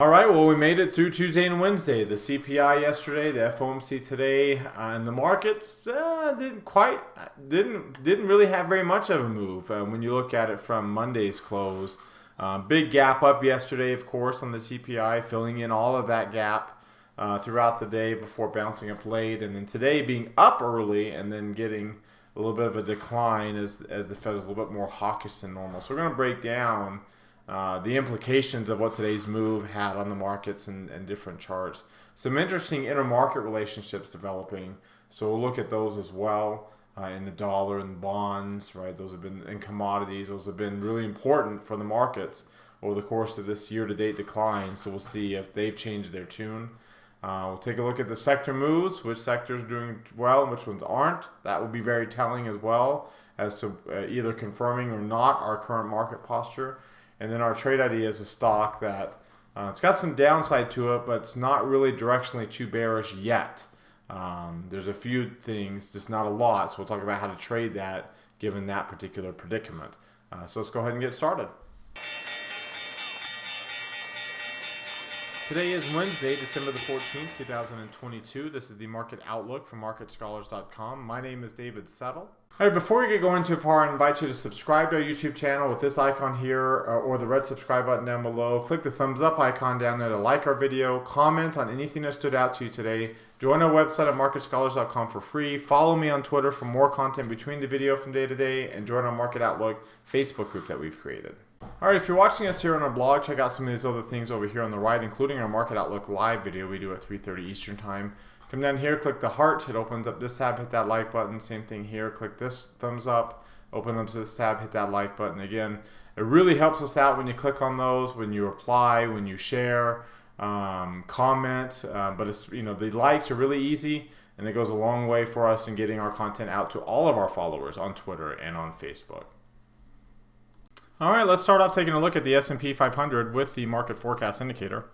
All right, well, we made it through Tuesday and Wednesday. The CPI yesterday, the FOMC today, and the market didn't really have very much of a move when you look at it from Monday's close. Big gap up yesterday, of course, on the CPI, filling in all of that gap throughout the day before bouncing up late, and then today being up early and then getting a little bit of a decline as the Fed is a little bit more hawkish than normal. So we're going to break down the implications of what today's move had on the markets and different charts. Some interesting intermarket relationships developing. So we'll look at those as well in the dollar and bonds, right? Those have been in commodities. Those have been really important for the markets over the course of this year-to-date decline. So we'll see if they've changed their tune. We'll take a look at the sector moves, which sectors are doing well and which ones aren't. That will be very telling as well as to either confirming or not our current market posture. And then our trade idea is a stock that it's got some downside to it, but it's not really directionally too bearish yet. There's a few things, just not a lot. So we'll talk about how to trade that given that particular predicament. So let's go ahead and get started. Today is Wednesday, December the 14th, 2022. This is the Market Outlook from MarketScholars.com. My name is David Settle. All right, before we get going too far, I invite you to subscribe to our YouTube channel with this icon here or the red subscribe button down below. Click the thumbs up icon down there to like our video. Comment on anything that stood out to you today. Join our website at MarketScholars.com for free. Follow me on Twitter for more content between the video from day to day. And join our Market Outlook Facebook group that we've created. All right, if you're watching us here on our blog, check out some of these other things over here on the right, including our Market Outlook live video we do at 3:30 Eastern Time. Come down here, click the heart. It opens up this tab, hit that like button. Same thing here. Click this thumbs up, open up this tab, hit that like button. Again, it really helps us out when you click on those, when you reply, when you share, comment. But it's, the likes are really easy, and it goes a long way for us in getting our content out to all of our followers on Twitter and on Facebook. All right, let's start off taking a look at the S&P 500 with the market forecast indicator.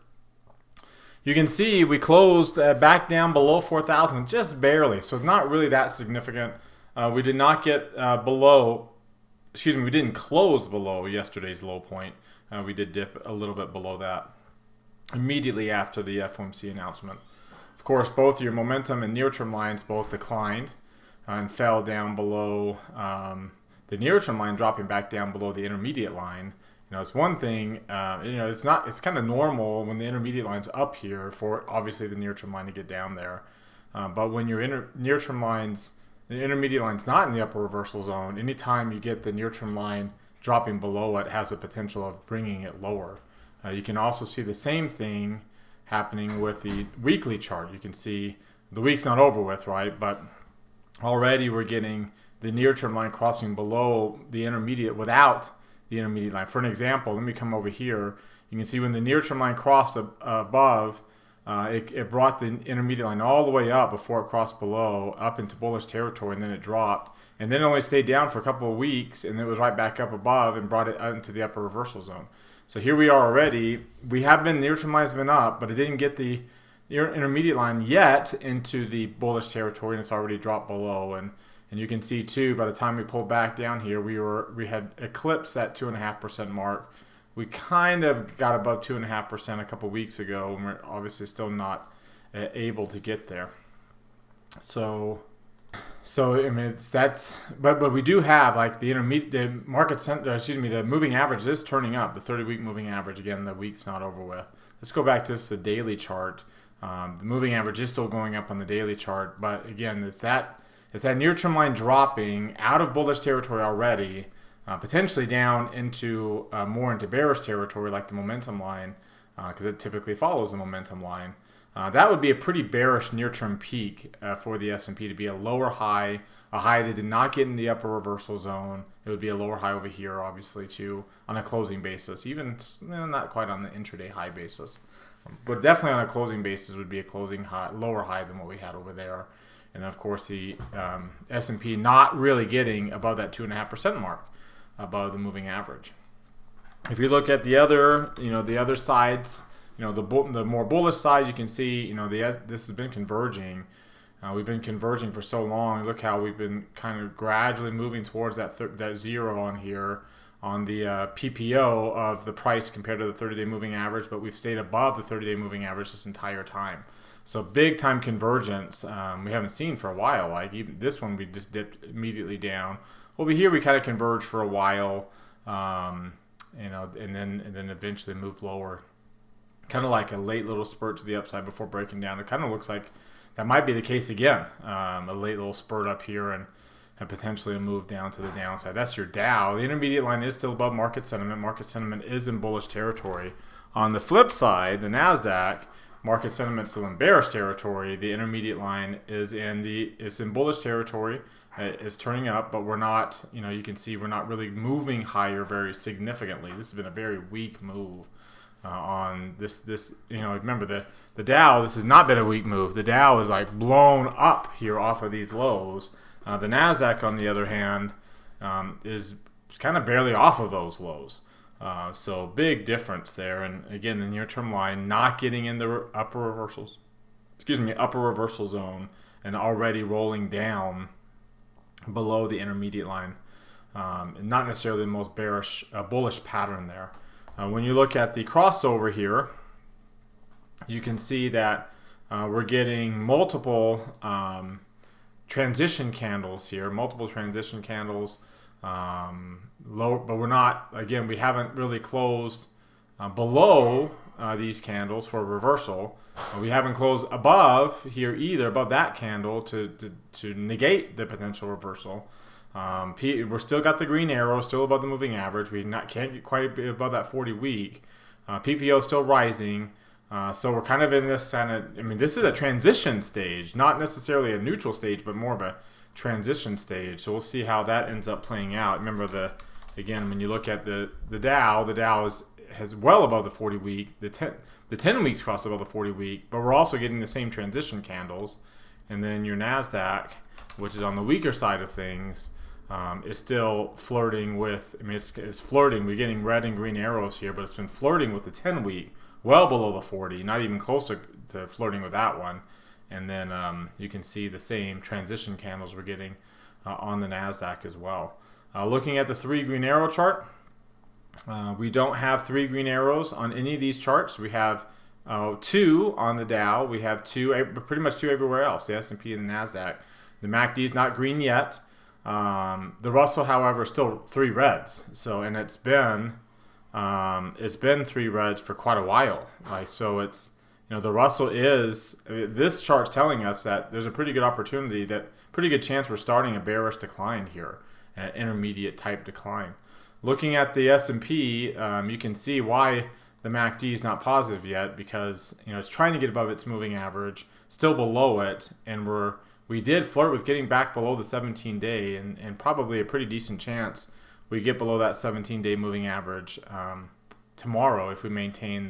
You can see we closed back down below 4,000, just barely, so not really that significant. We did not get we didn't close below yesterday's low point. We did dip a little bit below that immediately after the FOMC announcement. Of course, both your momentum and near-term lines both declined and fell down below the near-term line, dropping back down below the intermediate line. It's one thing, it's kind of normal when the intermediate line's up here for obviously the near-term line to get down there. But when your near-term lines, the intermediate line's not in the upper reversal zone, anytime you get the near-term line dropping below it has a potential of bringing it lower. You can also see the same thing happening with the weekly chart. You can see the week's not over with, right? But already we're getting the near-term line crossing below the intermediate without the intermediate line. For an example, let me come over here. You can see when the near-term line crossed above, it brought the intermediate line all the way up before it crossed below, up into bullish territory, and then it dropped. And then it only stayed down for a couple of weeks, and it was right back up above and brought it out into the upper reversal zone. So here we are already. The near-term line has been up, but it didn't get the intermediate line yet into the bullish territory, and it's already dropped below. And you can see too, by the time we pulled back down here, we had eclipsed that 2.5% mark. We kind of got above 2.5% a couple weeks ago, and we're obviously still not able to get there. So I mean, but we do have like the moving average is turning up. The 30-week moving average, again, the week's not over with. Let's go back to the daily chart. The moving average is still going up on the daily chart, but again, it's that near-term line dropping out of bullish territory already, potentially down into more into bearish territory like the momentum line, because it typically follows the momentum line. That would be a pretty bearish near-term peak for the S&P to be a lower high, a high that did not get in the upper reversal zone. It would be a lower high over here, obviously, too, on a closing basis, even not quite on the intraday high basis. But definitely on a closing basis would be a closing high, lower high than what we had over there. And of course, the S&P not really getting above that 2.5% mark, above the moving average. If you look at the other sides, the more bullish side, you can see, this has been converging. We've been converging for so long. Look how we've been kind of gradually moving towards that zero on here on the PPO of the price compared to the 30-day moving average, but we've stayed above the 30-day moving average this entire time. So big time convergence we haven't seen for a while. Like even this one, we just dipped immediately down. Over here, we kind of converged for a while, and then eventually moved lower. Kind of like a late little spurt to the upside before breaking down. It kind of looks like that might be the case again. A late little spurt up here and potentially a move down to the downside. That's your Dow. The intermediate line is still above market sentiment. Market sentiment is in bullish territory. On the flip side, the NASDAQ, market sentiment still in bearish territory. The intermediate line is in bullish territory. It's turning up, but we're not, you can see we're not really moving higher very significantly. This has been a very weak move on this. Remember the Dow, this has not been a weak move. The Dow is like blown up here off of these lows. The NASDAQ, on the other hand, is kind of barely off of those lows. So big difference there. And again, the near-term line not getting in the upper reversal zone and already rolling down below the intermediate line. Not necessarily the most bullish pattern there. When you look at the crossover here, you can see that we're getting multiple transition candles here, low, but we're not, again, we haven't really closed below these candles for a reversal. We haven't closed above here either, above that candle to negate the potential reversal. We're still got the green arrow, still above the moving average. Can't get quite above that 40-week. PPO still rising. So we're kind of in this this is a transition stage, not necessarily a neutral stage, but more of a transition stage. So we'll see how that ends up playing out. Remember, again, when you look at the Dow, has well above the 40-week. The 10 weeks crossed above the 40-week, but we're also getting the same transition candles. And then your NASDAQ, which is on the weaker side of things, is still flirting with, it's flirting. We're getting red and green arrows here, but it's been flirting with the 10-week, well below the 40, not even close to flirting with that one. And then you can see the same transition candles we're getting on the NASDAQ as well. Looking at the 3 green arrow chart, we don't have 3 green arrows on any of these charts. We have 2 on the Dow. We have 2, pretty much 2 everywhere else, the S&P and the NASDAQ. The MACD is not green yet. The Russell, however, is still 3 reds. So, and it's been 3 reds for quite a while. So it's, the Russell is, this chart's telling us that there's a pretty good opportunity, pretty good chance we're starting a bearish decline here, an intermediate type decline. Looking at the S&P, you can see why the MACD is not positive yet, because it's trying to get above its moving average, still below it, and we did flirt with getting back below the 17-day, and probably a pretty decent chance we get below that 17-day moving average tomorrow if we maintain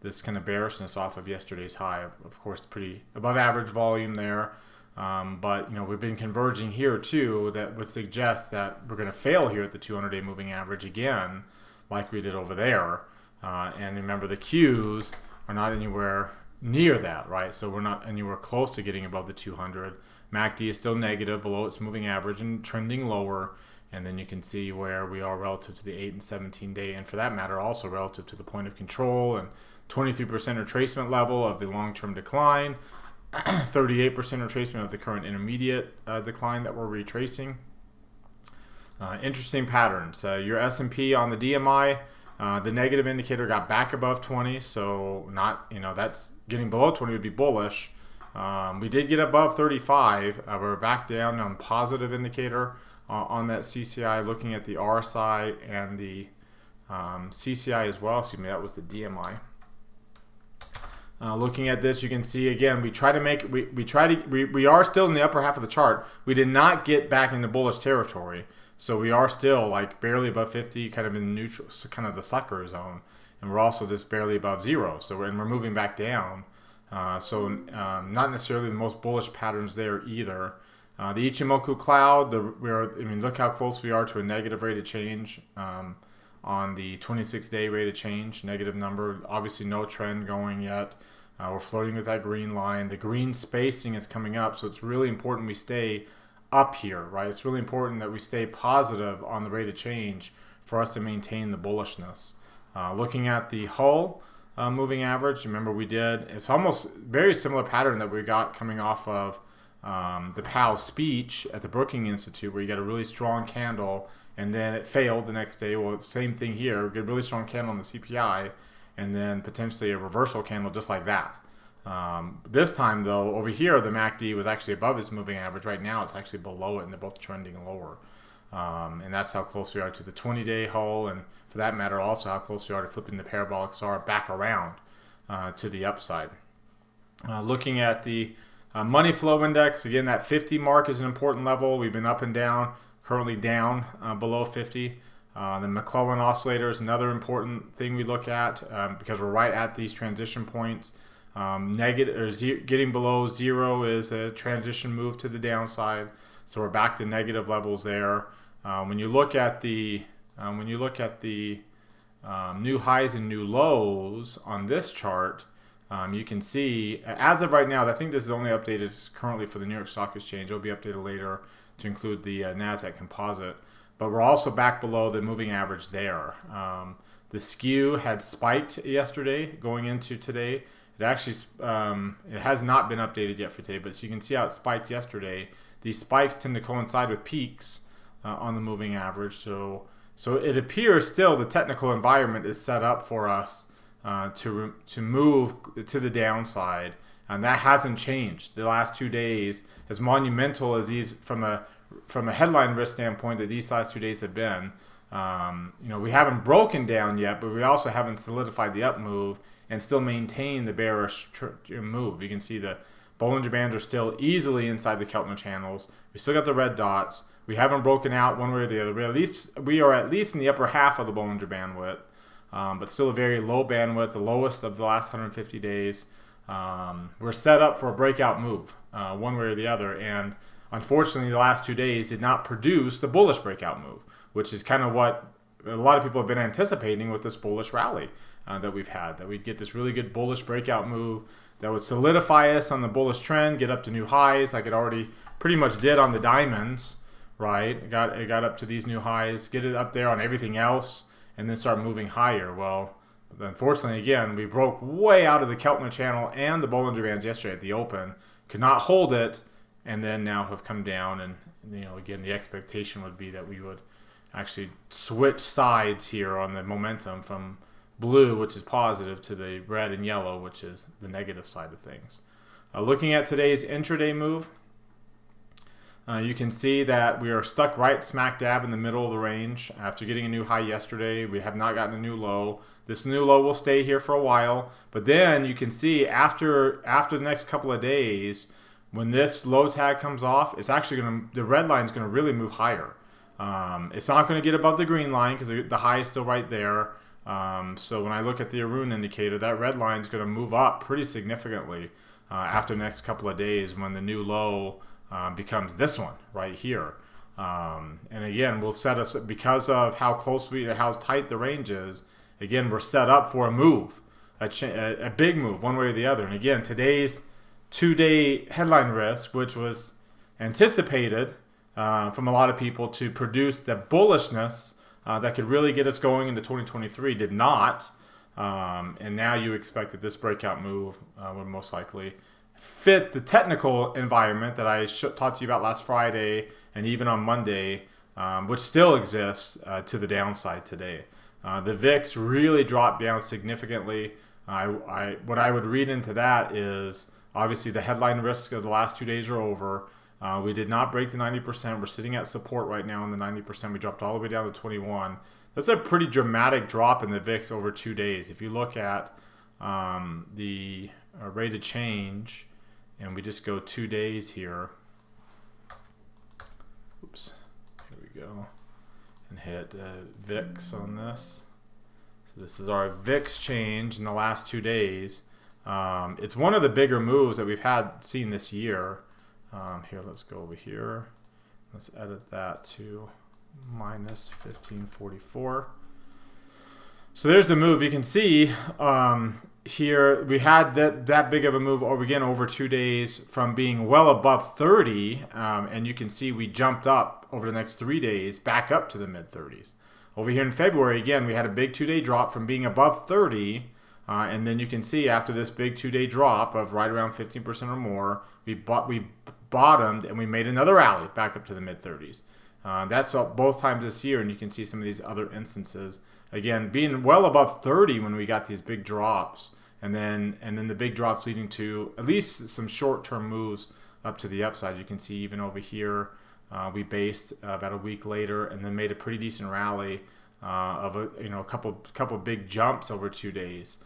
this kind of bearishness off of yesterday's high. Of course, pretty above average volume there. But we've been converging here too. That would suggest that we're going to fail here at the 200-day moving average again, like we did over there. And remember, the Qs are not anywhere near that, right? So we're not anywhere close to getting above the 200. MACD is still negative, below its moving average and trending lower. And then you can see where we are relative to the 8 and 17-day, and for that matter, also relative to the point of control, and 23% retracement level of the long-term decline. 38% retracement of the current intermediate decline that we're retracing. Interesting patterns. Your S&P on the DMI, the negative indicator got back above 20, so not, that's getting below 20 would be bullish. We did get above 35. We're back down on positive indicator on that CCI, looking at the RSI and the CCI as well. Excuse me, that was the DMI. Looking at this, you can see again, we are still in the upper half of the chart. We did not get back into bullish territory, so we are still like barely above 50, kind of in neutral, kind of the sucker zone, and we're also just barely above 0. So we're moving back down. Not necessarily the most bullish patterns there either. The Ichimoku cloud, look how close we are to a negative rate of change on the 26-day rate of change, negative number. Obviously no trend going yet. We're floating with that green line. The green spacing is coming up, so it's really important we stay up here, right? It's really important that we stay positive on the rate of change for us to maintain the bullishness. Looking at the Hull moving average, remember it's almost very similar pattern that we got coming off of the Powell's speech at the Brookings Institute, where you got a really strong candle and then it failed the next day. Well, same thing here. We get a really strong candle on the CPI and then potentially a reversal candle just like that. This time, though, over here, the MACD was actually above its moving average. Right now, it's actually below it, and they're both trending lower. And that's how close we are to the 20-day Hull, and for that matter, also how close we are to flipping the parabolic SAR back around to the upside. Looking at the money flow index, again, that 50 mark is an important level. We've been up and down, currently down below 50. The McClellan oscillator is another important thing we look at because we're right at these transition points. Getting below 0 is a transition move to the downside, so we're back to negative levels there. When you look at the new highs and new lows on this chart, you can see as of right now, I think this is only updated currently for the New York Stock Exchange. It'll be updated later to include the Nasdaq Composite, but we're also back below the moving average there. The skew had spiked yesterday going into today. It actually it has not been updated yet for today, but so you can see how it spiked yesterday. These spikes tend to coincide with peaks on the moving average, so it appears still the technical environment is set up for us to move to the downside, and that hasn't changed. The last 2 days, as monumental as these from a headline risk standpoint that these last 2 days have been, we haven't broken down yet, but we also haven't solidified the up move and still maintain the bearish move. You can see the Bollinger Bands are still easily inside the Keltner channels. We still got the red dots. We haven't broken out one way or the other. We are at least in the upper half of the Bollinger Bandwidth, but still a very low bandwidth, the lowest of the last 150 days. We're set up for a breakout move one way or the other, and unfortunately the last 2 days did not produce the bullish breakout move, which is kind of what a lot of people have been anticipating with this bullish rally that we've had, that we'd get this really good bullish breakout move that would solidify us on the bullish trend, get up to new highs like it already pretty much did on the diamonds, right? It got up to these new highs, get it up there on everything else, and then start moving higher. Well, unfortunately, again, we broke way out of the Keltner channel and the Bollinger Bands yesterday at the open, could not hold it, and then now have come down. And again, the expectation would be that we would actually switch sides here on the momentum from blue, which is positive, to the red and yellow, which is the negative side of things. Looking at today's intraday move, you can see that we are stuck right smack dab in the middle of the range. After getting a new high yesterday, we have not gotten a new low. This new low will stay here for a while, but then you can see after the next couple of days, when this low tag comes off, it's actually the red line is going to really move higher. It's not going to get above the green line because the high is still right there. So when I look at the Arun indicator, that red line is going to move up pretty significantly after the next couple of days when the new low becomes this one right here. And again, will set us, because of how how tight the range is, again, we're set up for a move, a big move one way or the other. And again, today's 2-day headline risk, which was anticipated from a lot of people to produce the bullishness that could really get us going into 2023, did not. And now you expect that this breakout move would most likely fit the technical environment that I talked to you about last Friday and even on Monday, which still exists to the downside today. The VIX really dropped down significantly. What I would read into that is obviously the headline risk of the last 2 days are over. We did not break the 90%. We're sitting at support right now in the 90%. We dropped all the way down to 21. That's a pretty dramatic drop in the VIX over 2 days. If you look at the rate of change, and we just go 2 days here. Oops, here we go. And hit VIX on this. So this is our VIX change in the last 2 days. It's one of the bigger moves that we've seen this year. Here, let's go over here. Let's edit that to minus 1544. So there's the move. You can see here we had that big of a move over 2 days from being well above 30, and you can see we jumped up over the next 3 days back up to the mid 30s. Over here in February, again, we had a big 2-day drop from being above 30. And then you can see after this big 2-day drop of right around 15% or more, we bottomed and we made another rally back up to the mid-30s. That's both times this year, and you can see some of these other instances. Again, being well above 30 when we got these big drops, and then the big drops leading to at least some short-term moves up to the upside. You can see even over here, we based about a week later, and then made a pretty decent rally of a couple big jumps over 2 days.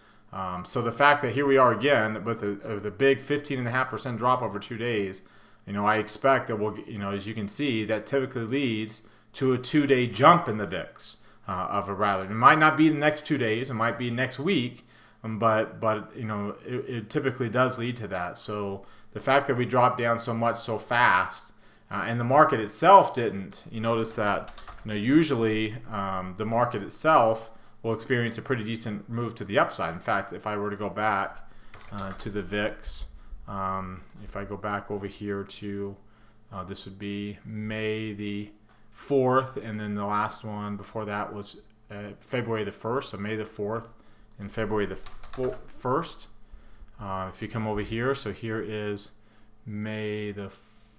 So the fact that here we are again with a big 15.5% drop over 2 days, I expect that we'll, as you can see, that typically leads to a 2-day jump in the VIX of a rally. It might not be the next 2 days, it might be next week, but it typically does lead to that. So the fact that we dropped down so much so fast, and the market itself didn't. You notice that usually the market itself will experience a pretty decent move to the upside. In fact, if I were to go back to the VIX, if I go back over here to, this would be May the 4th, and then the last one before that was February the 1st, so May the 4th and February the 1st. If you come over here, so here is May the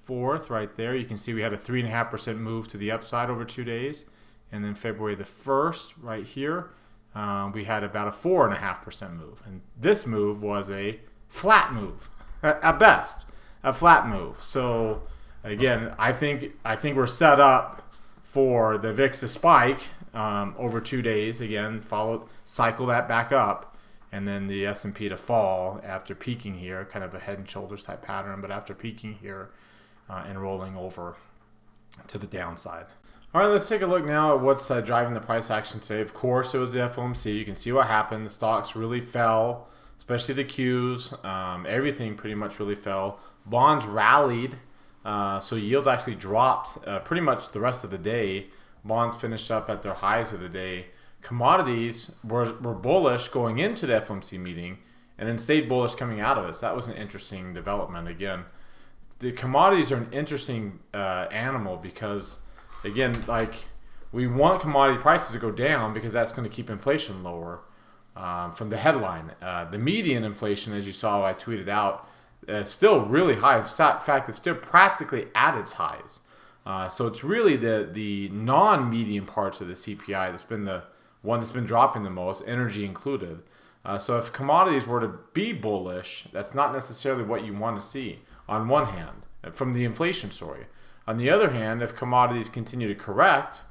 4th right there. You can see we had a 3.5% move to the upside over 2 days. And then February the 1st right here, we had about a 4.5% move. And this move was a flat move, at best, a flat move. So again, I think we're set up for the VIX to spike over 2 days. Again, cycle that back up, and then the S&P to fall after peaking here, kind of a head and shoulders type pattern, but after peaking here and rolling over to the downside. All right, let's take a look now at what's driving the price action today. Of course, it was the FOMC. You can see what happened. The stocks really fell, especially the Qs. Everything pretty much really fell. Bonds rallied, so yields actually dropped pretty much the rest of the day. Bonds finished up at their highs of the day. Commodities were bullish going into the FOMC meeting, and then stayed bullish coming out of it. So that was an interesting development. Again, the commodities are an interesting animal because, again, like, we want commodity prices to go down because that's going to keep inflation lower from the headline. The median inflation, as you saw, I tweeted out, is still really high. In fact, it's still practically at its highs. So it's really the non-median parts of the CPI that's been the one that's been dropping the most, energy included. So if commodities were to be bullish, that's not necessarily what you want to see on one hand from the inflation story. On the other hand, if commodities continue to correct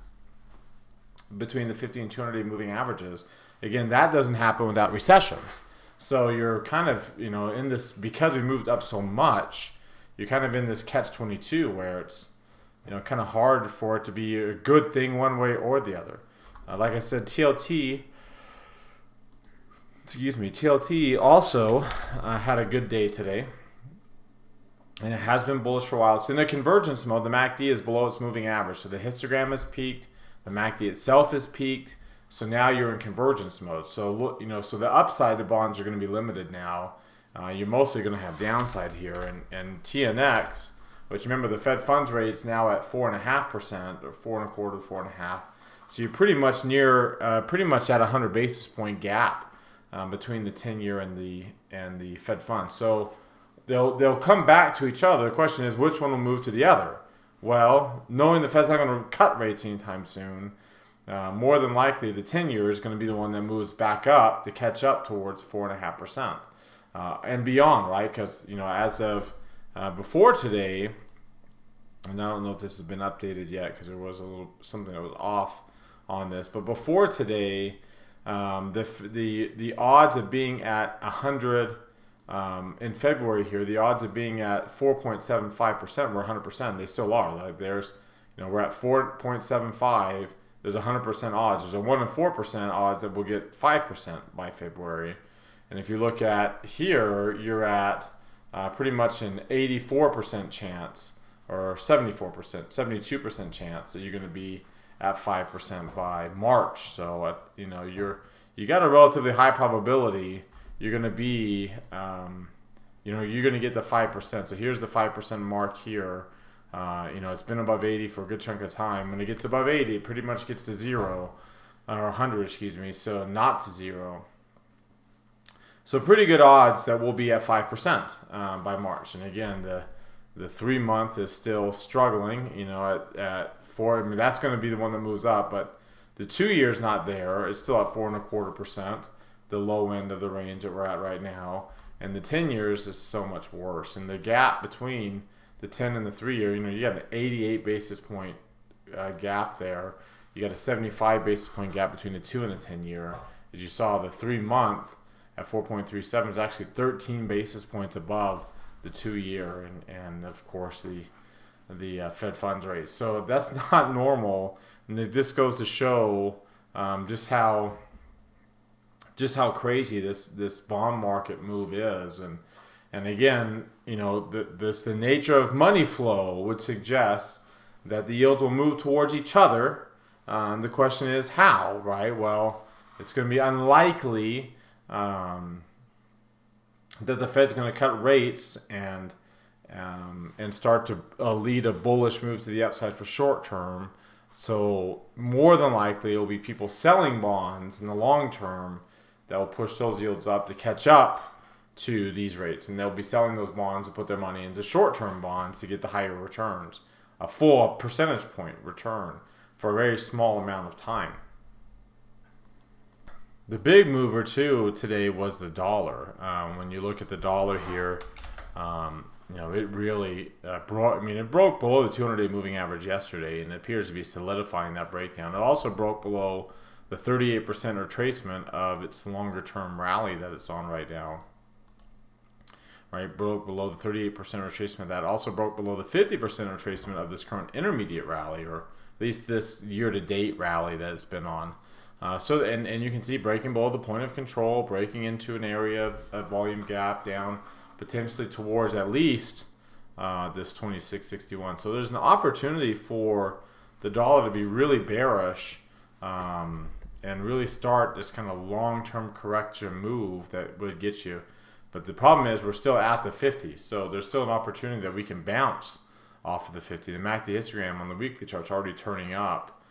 between the 50 and 200-day moving averages, again, that doesn't happen without recessions. So you're kind of, in this, because we moved up so much, you're kind of in this catch-22 where it's, kind of hard for it to be a good thing one way or the other. Like I said, TLT also had a good day today. And it has been bullish for a while. It's in a convergence mode. The MACD is below its moving average. So the histogram has peaked. The MACD itself has peaked. So now you're in convergence mode. So look, so the upside, the bonds are going to be limited now. You're mostly going to have downside here. And TNX, which remember the Fed funds rate is now at 4.5% or 4.25 to 4.5. So you're pretty much at a 100 basis point gap between the 10-year and the Fed funds. So they'll come back to each other. The question is, which one will move to the other? Well, knowing the Fed's not going to cut rates anytime soon, more than likely the 10-year is going to be the one that moves back up to catch up towards 4.5% and beyond, right? Because as of before today, and I don't know if this has been updated yet because there was something that was off on this, but before today, the odds of being at 100. In February here, the odds of being at 4.75% were 100%. They still are. Like we're at 4.75. There's 100% odds. There's a 1 in 4% odds that we'll get 5% by February. And if you look at here, you're at pretty much an 84% chance or 74%, 72% chance that you're going to be at 5% by March. So you got a relatively high probability you're going to be, you're going to get the 5%. So here's the 5% mark here. It's been above 80 for a good chunk of time. When it gets above 80, it pretty much gets to zero. or 100, excuse me, so not to zero. So pretty good odds that we'll be at 5% by March. And again, the 3-month is still struggling, you know, at 4. I mean, that's going to be the one that moves up, but the 2-year is not there. It's still at 4.25%, the low end of the range that we're at right now. And the 10 years is so much worse. And the gap between the 10 and the 3-year, you know, you got an 88 basis point gap there. You got a 75 basis point gap between the 2 and the 10-year. As you saw, the 3-month at 4.37 is actually 13 basis points above the 2-year, and of course the Fed funds rate. So that's not normal, and this goes to show just how crazy this bond market move is. And again, you know, the nature of money flow would suggest that the yields will move towards each other. The question is how, right? Well, it's going to be unlikely that the Fed's going to cut rates and start to lead a bullish move to the upside for short term. So more than likely, it will be people selling bonds in the long term that will push those yields up to catch up to these rates, and they'll be selling those bonds to put their money into short-term bonds to get the higher returns, a full percentage point return for a very small amount of time. The big mover too today was the dollar. When you look at the dollar here, you know, it really broke. I mean, it broke below the 200-day moving average yesterday, and it appears to be solidifying that breakdown. It also broke below the 38% retracement of its longer-term rally that it's on right now. Right, broke below the 38% retracement of that. Also broke below the 50% retracement of this current intermediate rally, or at least this year-to-date rally that it's been on. So you can see breaking below the point of control, breaking into an area of volume gap down, potentially towards at least this 2661. So there's an opportunity for the dollar to be really bearish and really start this kind of long-term correction move that would get you. But the problem is we're still at the 50, so there's still an opportunity that we can bounce off of the 50. The MACD histogram on the weekly chart's already turning up,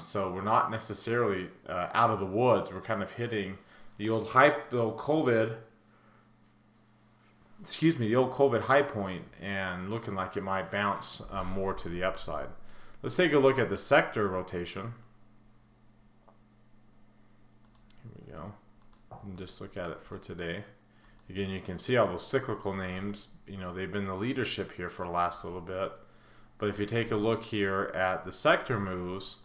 so we're not necessarily out of the woods. We're kind of hitting the old COVID high point and looking like it might bounce more to the upside. Let's take a look at the sector rotation. Here we go. And just look at it for today. Again, you can see all those cyclical names. You know, they've been the leadership here for the last little bit. But if you take a look here at the sector moves,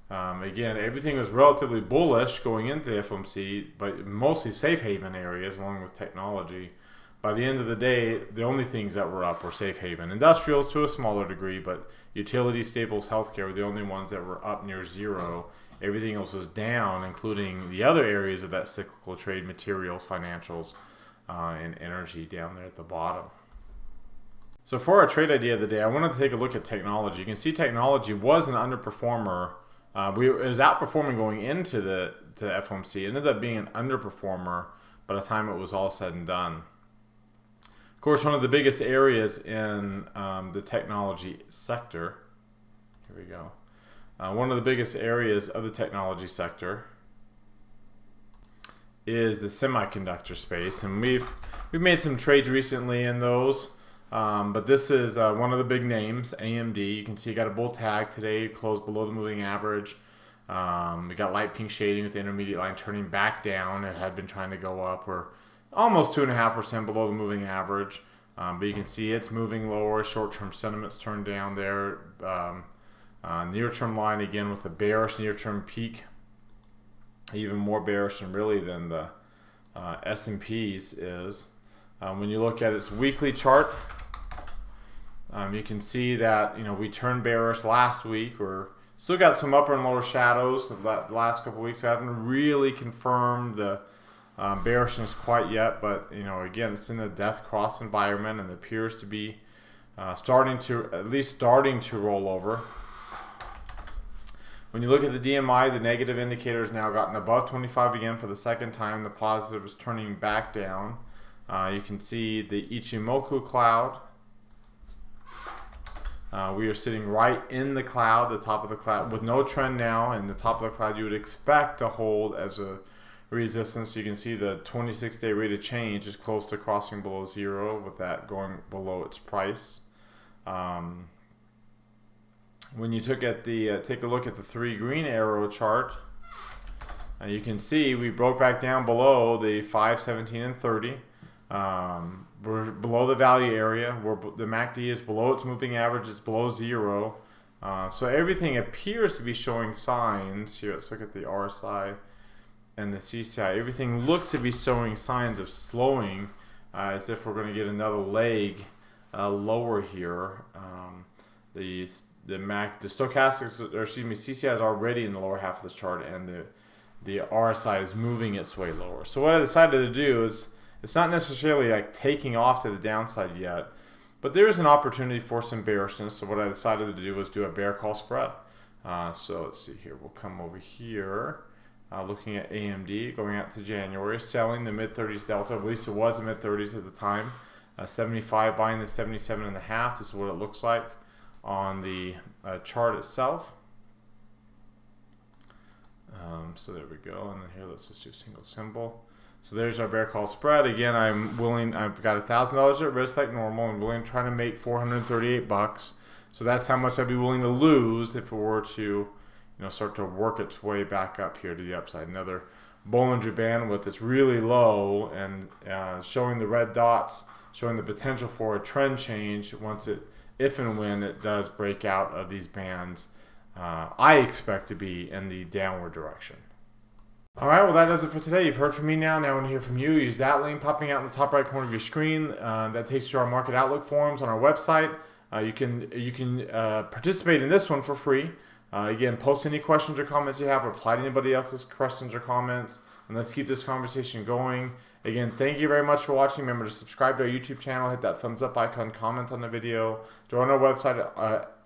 again, everything was relatively bullish going into the FOMC, but mostly safe haven areas along with technology. By the end of the day, the only things that were up were safe haven. Industrials to a smaller degree, but utility, staples, healthcare were the only ones that were up near zero. Everything else was down, including the other areas of that cyclical trade, materials, financials, and energy down there at the bottom. So for our trade idea of the day, I wanted to take a look at technology. You can see technology was an underperformer. It was outperforming going into the FOMC. It ended up being an underperformer by the time it was all said and done. Of course, one of the biggest areas in the technology sector, here we go. One of the biggest areas of the technology sector is the semiconductor space, and we've made some trades recently in those, but this is one of the big names, AMD. You can see it got a bull tag today, closed below the moving average. We got light pink shading with the intermediate line turning back down. It had been trying to go up. We're almost 2.5% below the moving average, but you can see it's moving lower. Short-term sentiment's turned down there. Near-term line again with a bearish near-term peak, even more bearish than the S&P's is. When you look at its weekly chart, you can see that, you know, we turned bearish last week. We're still got some upper and lower shadows. The last couple of weeks I haven't really confirmed the bearishness quite yet, but you know, again, it's in a death cross environment and it appears to be starting to roll over. When you look at the DMI, the negative indicator has now gotten above 25 again for the second time. The positive is turning back down. You can see the Ichimoku cloud We are sitting right in the cloud, the top of the cloud, with no trend now, and the top of the cloud you would expect to hold as a resistance. You can see the 26-day rate of change is close to crossing below zero, with that going below its price. When you take a look at the 3 green arrow chart, you can see we broke back down below the 5, 17, and 30. We're below the value area. The MACD is below its moving average. It's below zero. So everything appears to be showing signs. Here, let's look at the RSI and the CCI. Everything looks to be showing signs of slowing, as if we're going to get another leg lower here. The stochastics, or excuse me, CCI is already in the lower half of this chart, and the RSI is moving its way lower. So what I decided to do is, it's not necessarily like taking off to the downside yet, but there is an opportunity for some bearishness. So what I decided to do was do a bear call spread. So let's see here. We'll come over here, looking at AMD going out to January, selling the mid-30s delta. At least it was the mid-30s at the time. 75 buying the 77.5. This is what it looks like on the chart itself. So there we go, and then here let's just do a single symbol. So there's our bear call spread. Again, I've got $1,000 at risk like normal. I'm willing to try to make 438 bucks. So that's how much I'd be willing to lose if it were to, start to work its way back up here to the upside. Another Bollinger Bandwidth that's really low, and showing the red dots, showing the potential for a trend change if and when it does break out of these bands. I expect to be in the downward direction. Alright, well that does it for today. You've heard from me now. Now I want to hear from you. Use that link popping out in the top right corner of your screen. That takes you to our Market Outlook forums on our website. You can participate in this one for free. Again, post any questions or comments you have. Reply to anybody else's questions or comments. And let's keep this conversation going. Again, thank you very much for watching. Remember to subscribe to our YouTube channel. Hit that thumbs up icon. Comment on the video. Join our website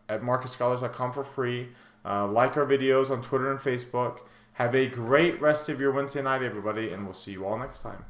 at marketscholars.com for free. Like our videos on Twitter and Facebook. Have a great rest of your Wednesday night, everybody, and we'll see you all next time.